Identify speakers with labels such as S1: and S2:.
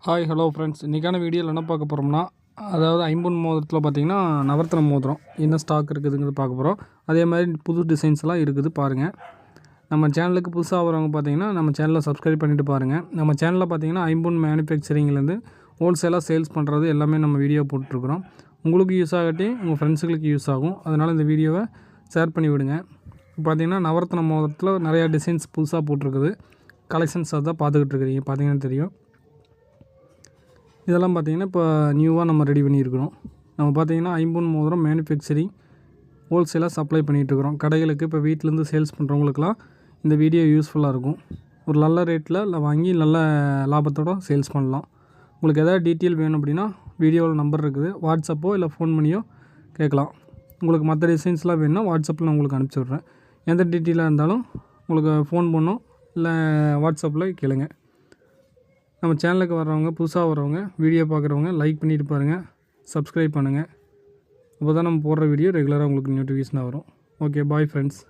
S1: Hi hello friends, இன்றைக்கான வீடியோவில் என்ன பார்க்க போகிறோம்னா, அதாவது ஐம்பொன் மோதிரத்தில் பார்த்திங்கன்னா நவரத்ன மோதிரம் என்ன ஸ்டாக் இருக்குதுங்கிறது பார்க்க போகிறோம். அதே மாதிரி புது டிசைன்ஸ்லாம் இருக்குது பாருங்கள். நம்ம சேனலுக்கு புதுசாக வரவங்க பார்த்திங்கன்னா நம்ம சேனலை சப்ஸ்கிரைப் பண்ணிவிட்டு பாருங்கள். நம்ம சேனலில் பார்த்திங்கன்னா ஐம்பொன் மேனுஃபேக்சரிங்லேருந்து ஹோல்சேலாக சேல்ஸ் பண்ணுறது எல்லாமே நம்ம வீடியோ போட்டுருக்குறோம். உங்களுக்கு யூஸ் ஆகட்டி உங்கள் ஃப்ரெண்ட்ஸுங்களுக்கு யூஸ் ஆகும். அதனால் இந்த வீடியோவை ஷேர் பண்ணி விடுங்க. பார்த்திங்கன்னா நவரத்ன மோதிரத்தில் நிறையா டிசைன்ஸ் புதுசாக போட்டிருக்குது. கலெக்ஷன்ஸ் அதான் பார்த்துக்கிட்டு இருக்கிறீங்க, பார்த்திங்கன்னா தெரியும். இதெல்லாம் பார்த்திங்கன்னா இப்போ நியூவாக நம்ம ரெடி பண்ணியிருக்கிறோம். நம்ம பார்த்திங்கன்னா ஐம்பொன் மோதிரம் மேனுஃபேக்சரிங் ஹோல்சேலாக சப்ளை பண்ணிகிட்ருக்குறோம். கடைகளுக்கு இப்போ வீட்டிலேருந்து சேல்ஸ் பண்ணுறவங்களுக்குலாம் இந்த வீடியோ யூஸ்ஃபுல்லாக இருக்கும். ஒரு நல்ல ரேட்டில் வாங்கி நல்ல லாபத்தோடு சேல்ஸ் பண்ணலாம். உங்களுக்கு எதாவது டீட்டெயில் வேணும் அப்படின்னா வீடியோவில் நம்பர் இருக்குது, வாட்ஸ்அப்போ இல்லை ஃபோன் பண்ணியோ கேட்கலாம். உங்களுக்கு மற்ற டிசைன்ஸ்லாம் வேணும்னா வாட்ஸ்அப்பில் நான் உங்களுக்கு அனுப்பிச்சி விட்றேன். எந்த டீட்டெயிலாக இருந்தாலும் உங்களுக்கு ஃபோன் பண்ணோம் இல்லை வாட்ஸ்அப்பில் கேளுங்க. நம்ம சேனலுக்கு வர்றவங்க, புதுசாக வரவங்க, வீடியோ பார்க்குறவங்க லைக் பண்ணிட்டு பாருங்கள், சப்ஸ்கிரைப் பண்ணுங்கள். அப்போ தான் நம்ம போடுற வீடியோ ரெகுலராக உங்களுக்கு நோட்டிஃபிகேஷனாக வரும். Okay, bye friends.